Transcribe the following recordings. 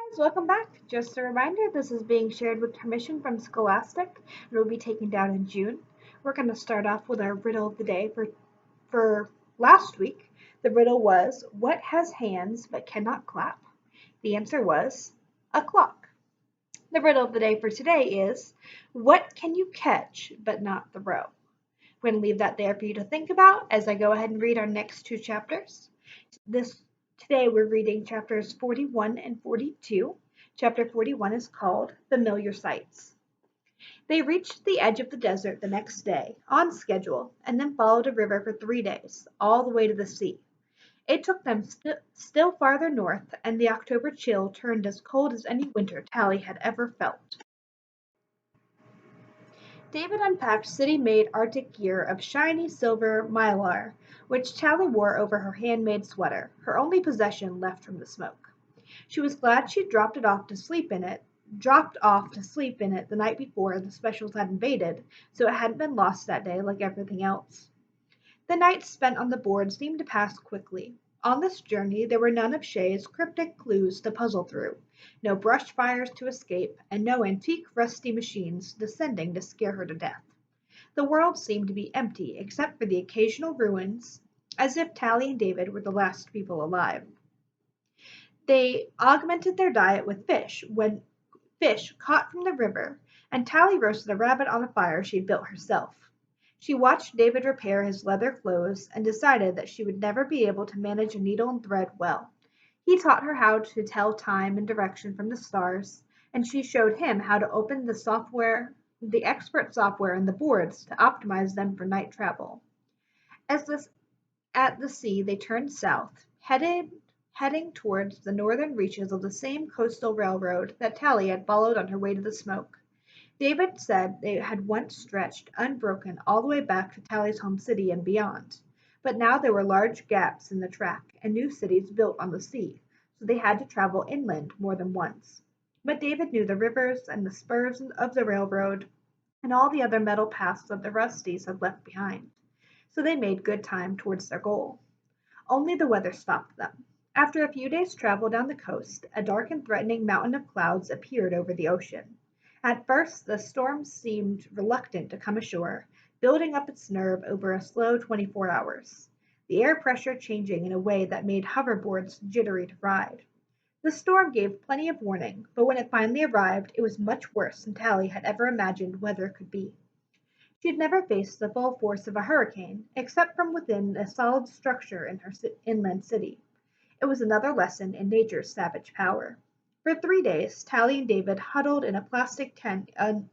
Guys, welcome back. Just a reminder, this is being shared with permission from Scholastic and will be taken down in June. We're going to start off with our riddle of the day for last week. The riddle was, what has hands but cannot clap? The answer was, a clock. The riddle of the day for today is, what can you catch but not throw? We're going to leave that there for you to think about as I go ahead and read our next two chapters. This Today we're reading chapters 41 and 42. Chapter 41 is called Familiar Sights. They reached the edge of the desert the next day, on schedule, and then followed a river for 3 days, all the way to the sea. It took them still farther north, and the October chill turned as cold as any winter Tally had ever felt. David unpacked city-made Arctic gear of shiny silver mylar, which Tally wore over her handmade sweater, her only possession left from the smoke. She was glad she'd dropped off to sleep in it the night before the specials had invaded, so it hadn't been lost that day like everything else. The nights spent on the board seemed to pass quickly. On this journey there were none of Shay's cryptic clues to puzzle through, no brush fires to escape, and no antique rusty machines descending to scare her to death. The world seemed to be empty except for the occasional ruins, as if Tally and David were the last people alive. They augmented their diet with fish caught from the river, and Tally roasted a rabbit on a fire she'd built herself. She watched David repair his leather clothes and decided that she would never be able to manage a needle and thread well. He taught her how to tell time and direction from the stars, and she showed him how to open the expert software in the boards to optimize them for night travel. As this At the sea they turned south, heading towards the northern reaches of the same coastal railroad that Tally had followed on her way to the smoke. David said they had once stretched unbroken all the way back to Tally's home city and beyond, but now there were large gaps in the track and new cities built on the sea, so they had to travel inland more than once. But David knew the rivers and the spurs of the railroad and all the other metal paths that the Rusties had left behind, so they made good time towards their goal. Only the weather stopped them. After a few days' travel down the coast, a dark and threatening mountain of clouds appeared over the ocean. At first the storm seemed reluctant to come ashore, building up its nerve over a slow 24 hours, the air pressure changing in a way that made hoverboards jittery to ride. The storm gave plenty of warning, but when it finally arrived, it was much worse than Tally had ever imagined weather could be. She had never faced the full force of a hurricane, except from within a solid structure in her inland city. It was another lesson in nature's savage power. For 3 days Tally and David huddled in a plastic tent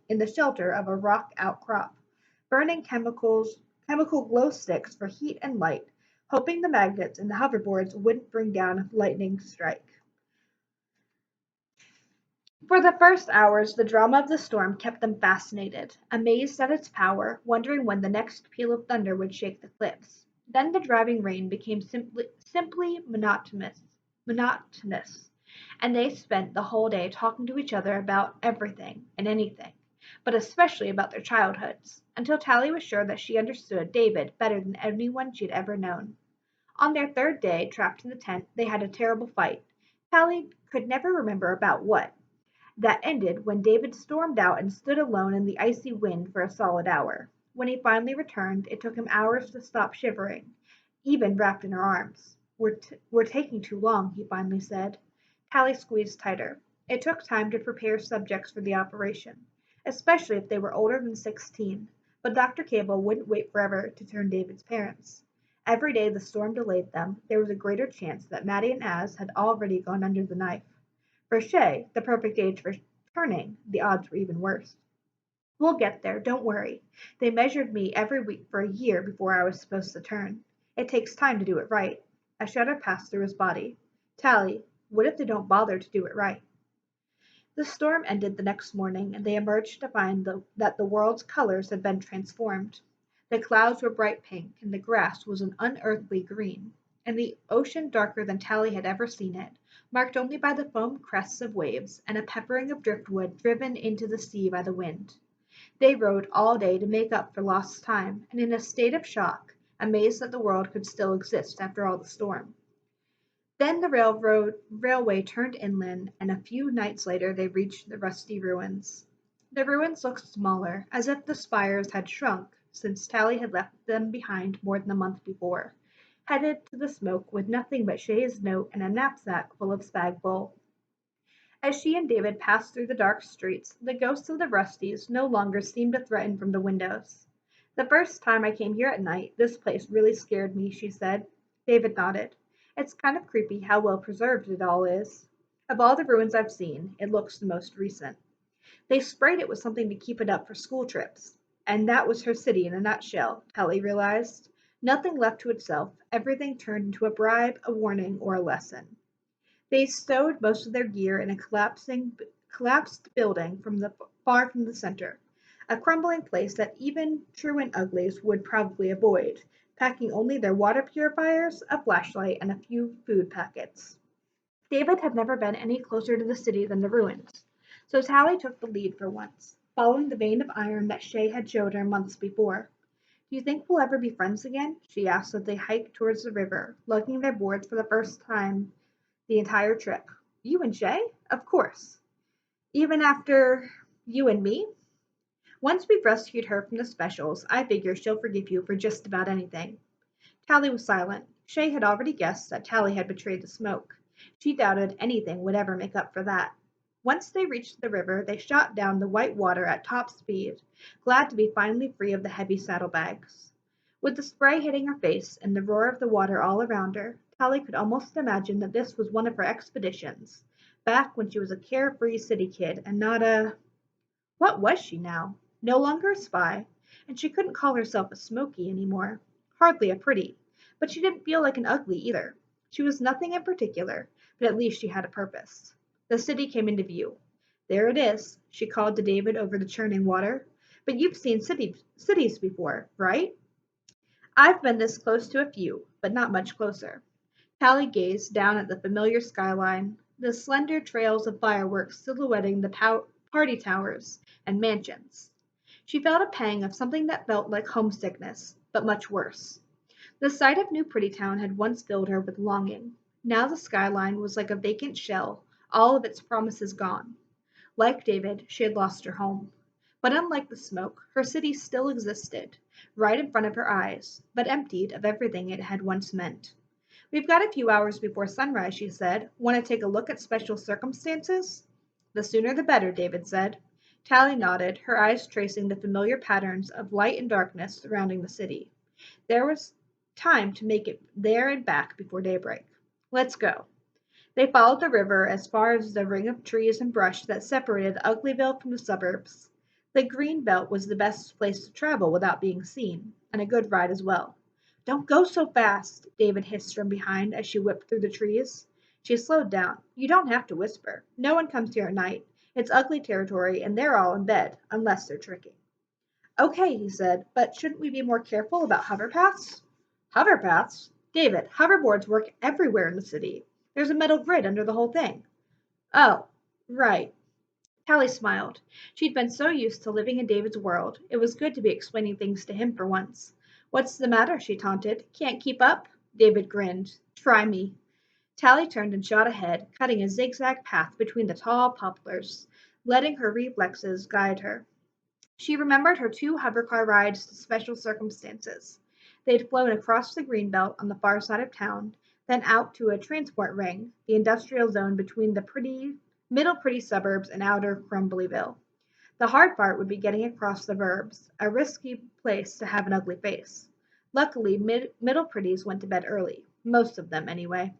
in the shelter of a rock outcrop, burning chemical glow sticks for heat and light, hoping the magnets in the hoverboards wouldn't bring down a lightning strike. For the first hours the drama of the storm kept them fascinated, amazed at its power, wondering when the next peal of thunder would shake the cliffs. Then the driving rain became simply monotonous, and they spent the whole day talking to each other about everything and anything, but especially about their childhoods, until Tally was sure that she understood David better than anyone she had ever known. On their third day, trapped in the tent, they had a terrible fight. Tally could never remember about what. That ended when David stormed out and stood alone in the icy wind for a solid hour. When he finally returned, it took him hours to stop shivering, even wrapped in her arms. We're taking too long, he finally said. Tally squeezed tighter. It took time to prepare subjects for the operation, especially if they were older than 16, but Dr. Cable wouldn't wait forever to turn David's parents. Every day the storm delayed them, there was a greater chance that Maddie and Az had already gone under the knife. For Shay, the perfect age for turning, the odds were even worse. We'll get there, don't worry. They measured me every week for a year before I was supposed to turn. It takes time to do it right. A shudder passed through his body. Tally, what if they don't bother to do it right? The storm ended the next morning, and they emerged to find that the world's colors had been transformed. The clouds were bright pink, and the grass was an unearthly green, and the ocean darker than Tally had ever seen it, marked only by the foam crests of waves and a peppering of driftwood driven into the sea by the wind. They rowed all day to make up for lost time, and in a state of shock, amazed that the world could still exist after all the storm. Then the railway turned inland, and a few nights later they reached the rusty ruins. The ruins looked smaller, as if the spires had shrunk since Tally had left them behind more than a month before, headed to the smoke with nothing but Shay's note and a knapsack full of spag bowl. As she and David passed through the dark streets, the ghosts of the Rusties no longer seemed to threaten from the windows. "The first time I came here at night, this place really scared me," she said. David nodded. "It's kind of creepy how well preserved it all is. Of all the ruins I've seen, it looks the most recent. They sprayed it with something to keep it up for school trips. And that was her city in a nutshell," Telly realized. Nothing left to itself, everything turned into a bribe, a warning, or a lesson. They stowed most of their gear in a collapsed building far from the center, a crumbling place that even truant Uglies would probably avoid, packing only their water purifiers, a flashlight, and a few food packets. David had never been any closer to the city than the ruins, so Tally took the lead for once, following the vein of iron that Shay had showed her months before. "Do you think we'll ever be friends again?" she asked as they hiked towards the river, lugging their boards for the first time the entire trip. "You and Shay? Of course. Even after you and me? Once we've rescued her from the specials, I figure she'll forgive you for just about anything." Tally was silent. Shay had already guessed that Tally had betrayed the smoke. She doubted anything would ever make up for that. Once they reached the river, they shot down the white water at top speed, glad to be finally free of the heavy saddlebags. With the spray hitting her face and the roar of the water all around her, Tally could almost imagine that this was one of her expeditions, back when she was a carefree city kid and not a— What was she now? No longer a spy, and she couldn't call herself a Smoky anymore. Hardly a pretty, but she didn't feel like an ugly either. She was nothing in particular, but at least she had a purpose. The city came into view. "There it is," she called to David over the churning water. "But you've seen cities before, right?" "I've been this close to a few, but not much closer." Tally gazed down at the familiar skyline, the slender trails of fireworks silhouetting the party towers and mansions. She felt a pang of something that felt like homesickness, but much worse. The sight of New Prettytown had once filled her with longing. Now the skyline was like a vacant shell, all of its promises gone. Like David, she had lost her home. But unlike the smoke, her city still existed, right in front of her eyes, but emptied of everything it had once meant. "We've got a few hours before sunrise," she said. "Want to take a look at special circumstances?" "The sooner the better," David said. Tally nodded, her eyes tracing the familiar patterns of light and darkness surrounding the city. There was time to make it there and back before daybreak. "Let's go." They followed the river as far as the ring of trees and brush that separated Uglyville from the suburbs. The green belt was the best place to travel without being seen, and a good ride as well. "Don't go so fast," David hissed from behind as she whipped through the trees. She slowed down. "You don't have to whisper. No one comes here at night. It's ugly territory, and they're all in bed, unless they're tricking." "Okay," he said, "but shouldn't we be more careful about hoverpaths?" "Hoverpaths? David, hoverboards work everywhere in the city. There's a metal grid under the whole thing." "Oh, right." Tally smiled. She'd been so used to living in David's world, it was good to be explaining things to him for once. "What's the matter?" she taunted. "Can't keep up?" David grinned. "Try me." Tally turned and shot ahead, cutting a zigzag path between the tall poplars, letting her reflexes guide her. She remembered her 2 hovercar rides to special circumstances. They'd flown across the greenbelt on the far side of town, then out to a transport ring, the industrial zone between the middle pretty suburbs and outer Crumblyville. The hard part would be getting across the burbs, a risky place to have an ugly face. Luckily, middle pretties went to bed early, most of them anyway.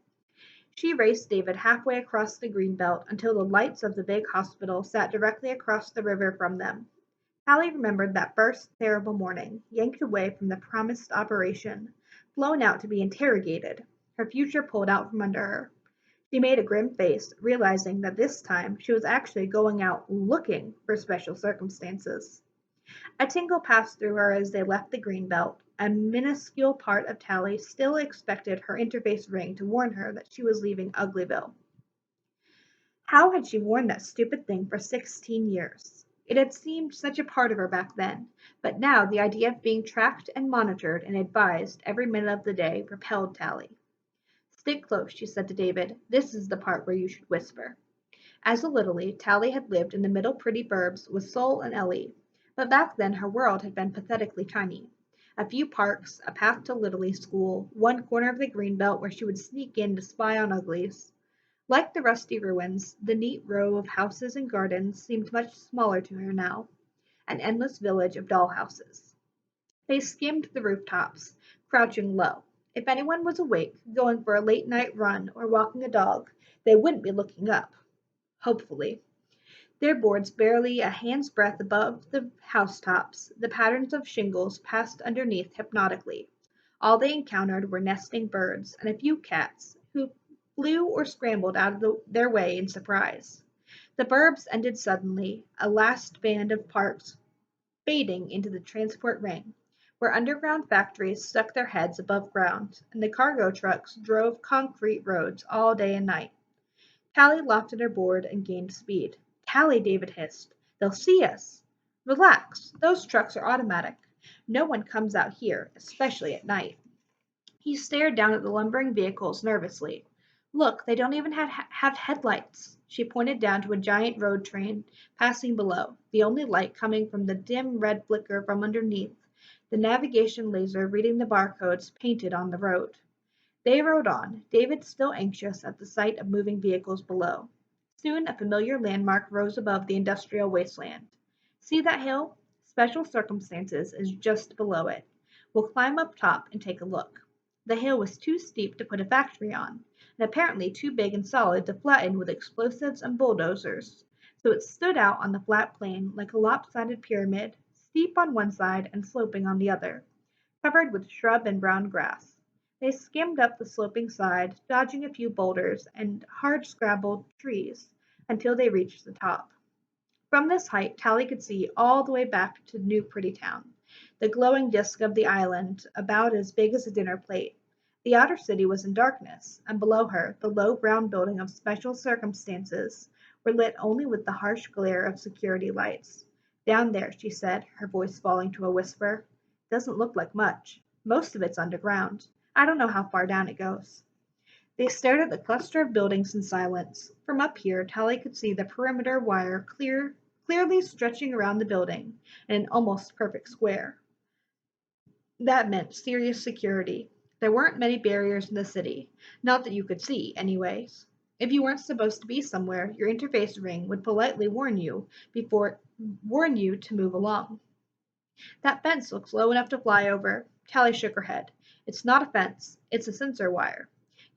She raced David halfway across the greenbelt until the lights of the big hospital sat directly across the river from them. Hallie remembered that first terrible morning, yanked away from the promised operation, flown out to be interrogated, her future pulled out from under her. She made a grim face, realizing that this time she was actually going out looking for special circumstances. A tingle passed through her as they left the greenbelt. A minuscule part of Tally still expected her interface ring to warn her that she was leaving Uglyville. How had she worn that stupid thing for 16 years? It had seemed such a part of her back then, but now the idea of being tracked and monitored and advised every minute of the day repelled Tally. Stick close, she said to David. This is the part where you should whisper. As a littlie, Tally had lived in the middle pretty burbs with Sol and Ellie, but back then her world had been pathetically tiny. A few parks, a path to Littlie school, one corner of the greenbelt where she would sneak in to spy on Uglies. Like the rusty ruins, the neat row of houses and gardens seemed much smaller to her now, an endless village of doll houses. They skimmed the rooftops, crouching low. If anyone was awake, going for a late night run, or walking a dog, they wouldn't be looking up. Hopefully. Their boards barely a hand's breadth above the housetops, the patterns of shingles passed underneath hypnotically. All they encountered were nesting birds and a few cats, who flew or scrambled out of their way in surprise. The burbs ended suddenly, a last band of parks fading into the transport ring, where underground factories stuck their heads above ground, and the cargo trucks drove concrete roads all day and night. Tally locked at her board and gained speed. Tally, David hissed. They'll see us. Relax. Those trucks are automatic. No one comes out here, especially at night. He stared down at the lumbering vehicles nervously. Look, they don't even have headlights. She pointed down to a giant road train passing below, the only light coming from the dim red flicker from underneath, the navigation laser reading the barcodes painted on the road. They rode on, David still anxious at the sight of moving vehicles below. Soon a familiar landmark rose above the industrial wasteland. See that hill? Special Circumstances is just below it. We'll climb up top and take a look. The hill was too steep to put a factory on, and apparently too big and solid to flatten with explosives and bulldozers, so it stood out on the flat plain like a lopsided pyramid, steep on one side and sloping on the other, covered with shrub and brown grass. They skimmed up the sloping side, dodging a few boulders and hard-scrabbled trees, until they reached the top. From this height Tally could see all the way back to New Pretty Town, the glowing disk of the island about as big as a dinner plate. The outer city was in darkness, and below her the low brown building of Special Circumstances were lit only with the harsh glare of security lights. Down there, she said, her voice falling to a whisper. Doesn't look like much. Most of it's underground. I don't know how far down it goes. They stared at the cluster of buildings in silence. From up here, Tally could see the perimeter wire clearly stretching around the building in an almost perfect square. That meant serious security. There weren't many barriers in the city, not that you could see, anyways. If you weren't supposed to be somewhere, your interface ring would politely warn you to move along. That fence looks low enough to fly over. Tally shook her head. It's not a fence, it's a sensor wire.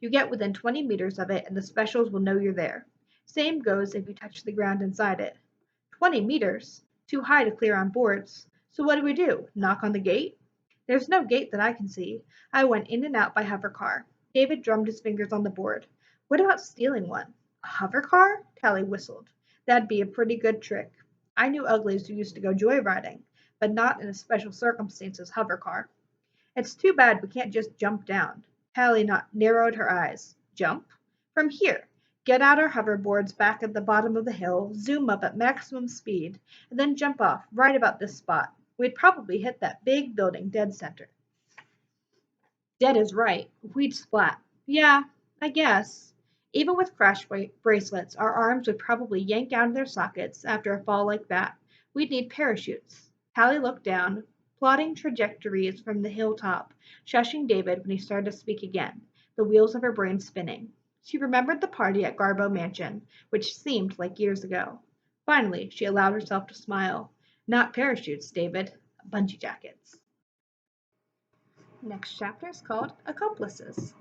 You get within 20 meters of it and the specials will know you're there. Same goes if you touch the ground inside it. 20 meters? Too high to clear on boards. So what do? Knock on the gate? There's no gate that I can see. I went in and out by hover car. David drummed his fingers on the board. What about stealing one? A hover car? Tally whistled. That'd be a pretty good trick. I knew uglies who used to go joyriding, but not in a Special Circumstances hover car. It's too bad we can't just jump down. Tally narrowed her eyes. Jump? From here. Get out our hoverboards back at the bottom of the hill, zoom up at maximum speed, and then jump off right about this spot. We'd probably hit that big building dead center. Dead is right. We'd splat. Yeah, I guess. Even with crash bracelets, our arms would probably yank out of their sockets after a fall like that. We'd need parachutes. Tally looked down, plotting trajectories from the hilltop, shushing David when he started to speak again, the wheels of her brain spinning. She remembered the party at Garbo Mansion, which seemed like years ago. Finally, she allowed herself to smile. Not parachutes, David. Bungee jackets. Next chapter is called Accomplices.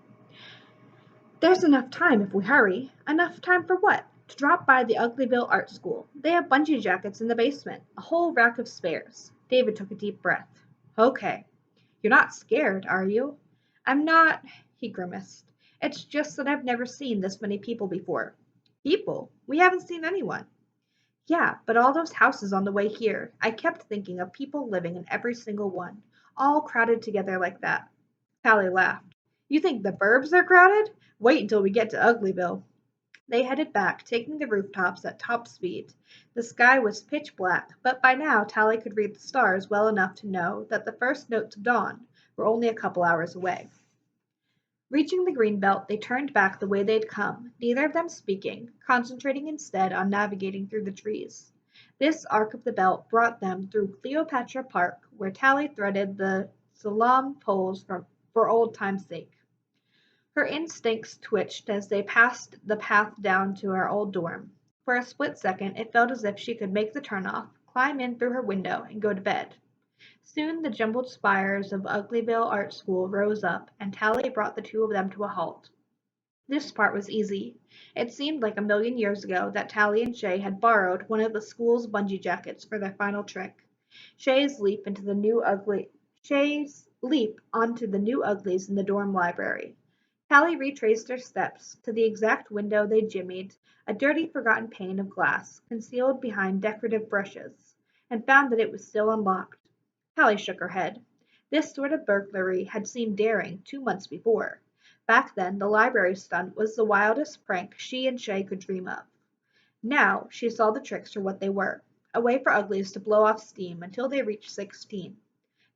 There's enough time if we hurry. Enough time for what? To drop by the Uglyville Art School. They have bungee jackets in the basement, a whole rack of spares. David took a deep breath. Okay. You're not scared, are you? I'm not, he grimaced. It's just that I've never seen this many people before. People? We haven't seen anyone. Yeah, but all those houses on the way here, I kept thinking of people living in every single one, all crowded together like that. Tally laughed. You think the burbs are crowded? Wait until we get to Uglyville. They headed back, taking the rooftops at top speed. The sky was pitch black, but by now Tally could read the stars well enough to know that the first notes of dawn were only a couple hours away. Reaching the green belt, they turned back the way they'd come, neither of them speaking, concentrating instead on navigating through the trees. This arc of the belt brought them through Cleopatra Park, where Tally threaded the salam poles for old time's sake. Her instincts twitched as they passed the path down to her old dorm. For a split second it felt as if she could make the turnoff, climb in through her window, and go to bed. Soon the jumbled spires of Uglyville Art School rose up, and Tally brought the two of them to a halt. This part was easy. It seemed like a million years ago that Tally and Shay had borrowed one of the school's bungee jackets for their final trick. Shay's leap onto the new uglies in the dorm library. Tally retraced her steps to the exact window they jimmied, a dirty forgotten pane of glass, concealed behind decorative brushes, and found that it was still unlocked. Tally shook her head. This sort of burglary had seemed daring 2 months before. Back then the library stunt was the wildest prank she and Shay could dream of. Now she saw the tricks for what they were, a way for uglies to blow off steam until they reached 16.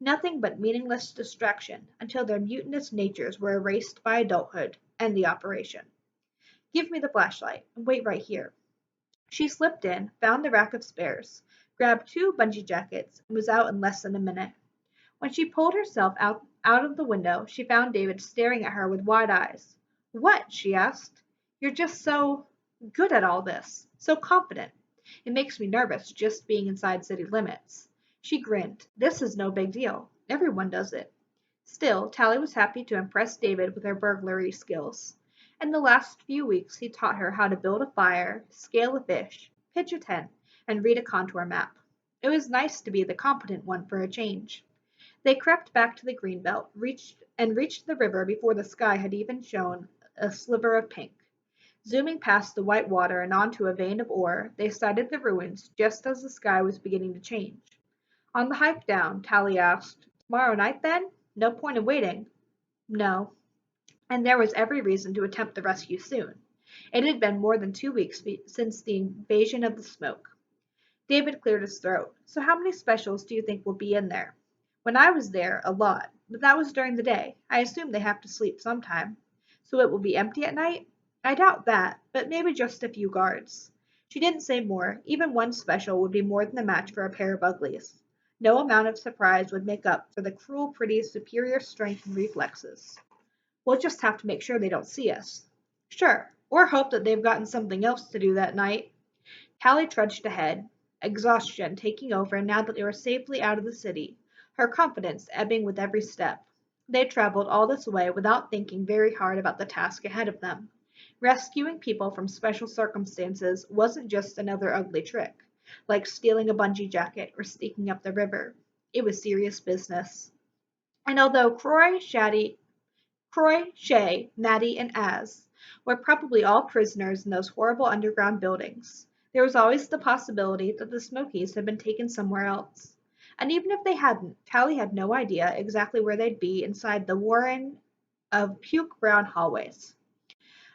Nothing but meaningless distraction until their mutinous natures were erased by adulthood and the operation. Give me the flashlight and wait right here. She slipped in, found the rack of spares, grabbed 2 bungee jackets, and was out in less than a minute. When she pulled herself out of the window, she found David staring at her with wide eyes. What? She asked. You're just so good at all this, so confident. It makes me nervous just being inside city limits. She grinned. This is no big deal. Everyone does it. Still, Tally was happy to impress David with her burglary skills. In the last few weeks he taught her how to build a fire, scale a fish, pitch a tent, and read a contour map. It was nice to be the competent one for a change. They crept back to the greenbelt, reached the river before the sky had even shown a sliver of pink. Zooming past the white water and onto a vein of ore, they sighted the ruins just as the sky was beginning to change. On the hike down, Tally asked, Tomorrow night, then? No point in waiting. No. And there was every reason to attempt the rescue soon. It had been more than 2 weeks since the invasion of the smoke. David cleared his throat. So how many specials do you think will be in there? When I was there, a lot. But that was during the day. I assume they have to sleep sometime. So it will be empty at night? I doubt that, but maybe just a few guards. She didn't say more. Even one special would be more than a match for a pair of uglies. No amount of surprise would make up for the cruel pretty's superior strength and reflexes. We'll just have to make sure they don't see us. Sure, or hope that they've gotten something else to do that night. Tally trudged ahead, exhaustion taking over now that they were safely out of the city, her confidence ebbing with every step. They traveled all this way without thinking very hard about the task ahead of them. Rescuing people from special circumstances wasn't just another ugly trick, like stealing a bungee jacket or sneaking up the river. It was serious business. And although Croy, Shay, Maddie, and Az were probably all prisoners in those horrible underground buildings, there was always the possibility that the Smokies had been taken somewhere else. And even if they hadn't, Tally had no idea exactly where they'd be inside the warren of puke-brown hallways.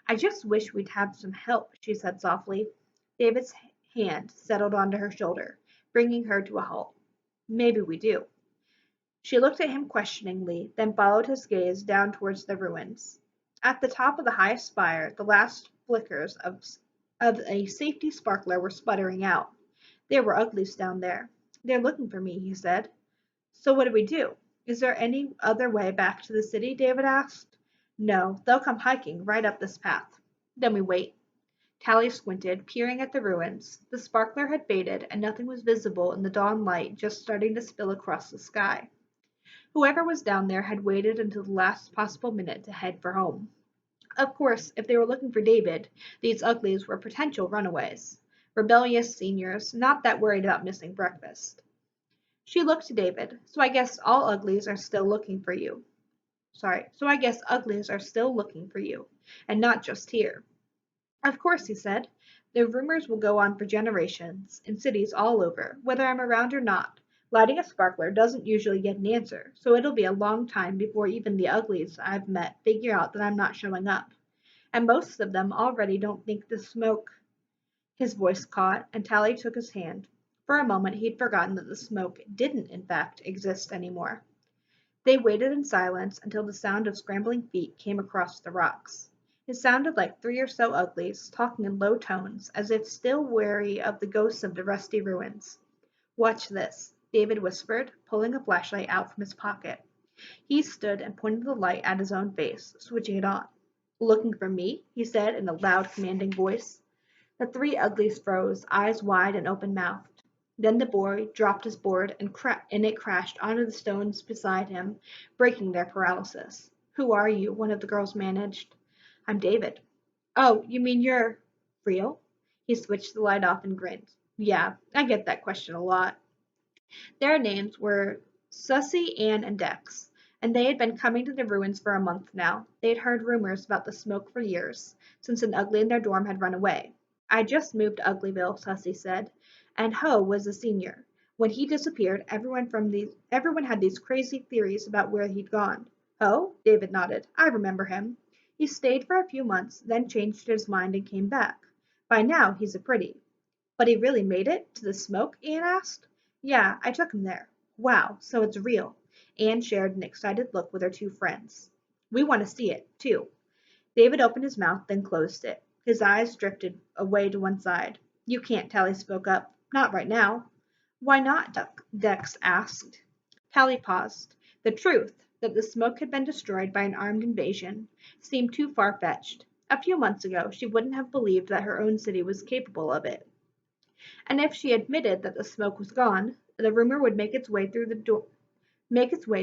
I just wish we'd have some help, she said softly. David's hand settled onto her shoulder, bringing her to a halt. Maybe we do. She looked at him questioningly, then followed his gaze down towards the ruins. At the top of the highest spire, the last flickers of a safety sparkler were sputtering out. There were uglies down there. They're looking for me, he said. So what do we do? Is there any other way back to the city? David asked. No, they'll come hiking right up this path. Then we wait. Tally squinted, peering at the ruins. The sparkler had faded, and nothing was visible in the dawn light just starting to spill across the sky. Whoever was down there had waited until the last possible minute to head for home. Of course, if they were looking for David, these uglies were potential runaways. Rebellious seniors, not that worried about missing breakfast. She looked to David. So I guess uglies are still looking for you. And not just here. Of course, he said. The rumors will go on for generations, in cities all over, whether I'm around or not. Lighting a sparkler doesn't usually get an answer, so it'll be a long time before even the uglies I've met figure out that I'm not showing up. And most of them already don't think the smoke. His voice caught, and Tally took his hand. For a moment he'd forgotten that the smoke didn't, in fact, exist anymore. They waited in silence until the sound of scrambling feet came across the rocks. It sounded like 3 or so Uglies talking in low tones, as if still wary of the ghosts of the rusty ruins. "Watch this," David whispered, pulling a flashlight out from his pocket. He stood and pointed the light at his own face, switching it on. "Looking for me?" he said in a loud, commanding voice. The 3 Uglies froze, eyes wide and open-mouthed. Then the boy dropped his board and it crashed onto the stones beside him, breaking their paralysis. "Who are you?" one of the girls managed. "I'm David." "Oh, you mean you're real?" He switched the light off and grinned. "Yeah, I get that question a lot." Their names were Susie, Ann, and Dex, and they had been coming to the ruins for a month now. They had heard rumors about the smoke for years, since an Ugly in their dorm had run away. "I just moved to Uglyville," Susie said, "and Ho was a senior. When he disappeared, everyone had these crazy theories about where he'd gone." "Ho?" David nodded. "I remember him. He stayed for a few months, then changed his mind and came back. By now he's a pretty." "But he really made it? To the smoke?" Anne asked. "Yeah, I took him there." "Wow, so it's real." Anne shared an excited look with her 2 friends. "We want to see it, too." David opened his mouth, then closed it. His eyes drifted away to one side. "You can't," Tally spoke up. "Not right now." "Why not?" Dex asked. Tally paused. The truth, that the smoke had been destroyed by an armed invasion, seemed too far-fetched. A few months ago, she wouldn't have believed that her own city was capable of it. And if she admitted that the smoke was gone, the rumor would make its way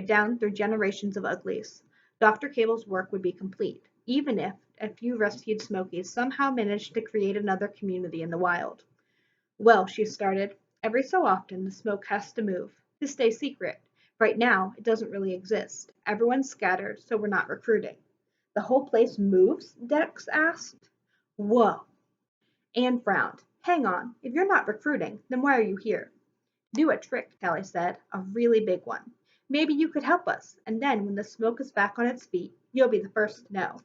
down through generations of Uglies. Dr. Cable's work would be complete, even if a few rescued Smokies somehow managed to create another community in the wild. "Well," she started, "every so often the smoke has to move, to stay secret. Right now, it doesn't really exist. Everyone's scattered, so we're not recruiting." "The whole place moves?" Dex asked. "Whoa." Anne frowned. "Hang on, if you're not recruiting, then why are you here?" "Do a trick," Tally said, "a really big one. Maybe you could help us, and then when the smoke is back on its feet, you'll be the first to know."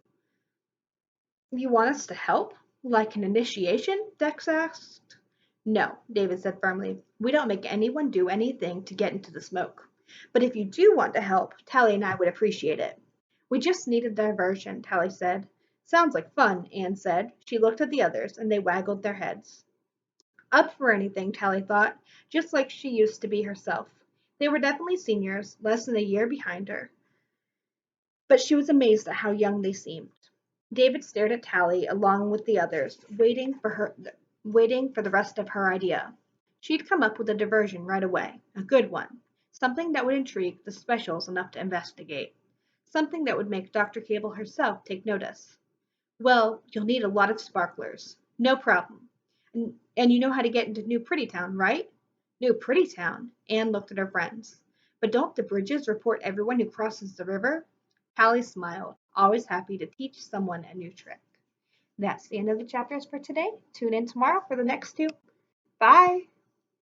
"You want us to help? Like an initiation?" Dex asked. "No," David said firmly. "We don't make anyone do anything to get into the smoke. But if you do want to help, Tally and I would appreciate it." "We just need a diversion," Tally said. "Sounds like fun," Anne said. She looked at the others, and they waggled their heads. Up for anything, Tally thought, just like she used to be herself. They were definitely seniors, less than a year behind her, but she was amazed at how young they seemed. David stared at Tally along with the others, waiting for the rest of her idea. She'd come up with a diversion right away, a good one, something that would intrigue the specials enough to investigate, something that would make Dr. Cable herself take notice. "Well, you'll need a lot of sparklers." "No problem. And you know how to get into New Prettytown, right?" "New Prettytown?" Anne looked at her friends. "But don't the bridges report everyone who crosses the river?" Tally smiled, always happy to teach someone a new trick. That's the end of the chapters for today. Tune in tomorrow for the next 2. Bye!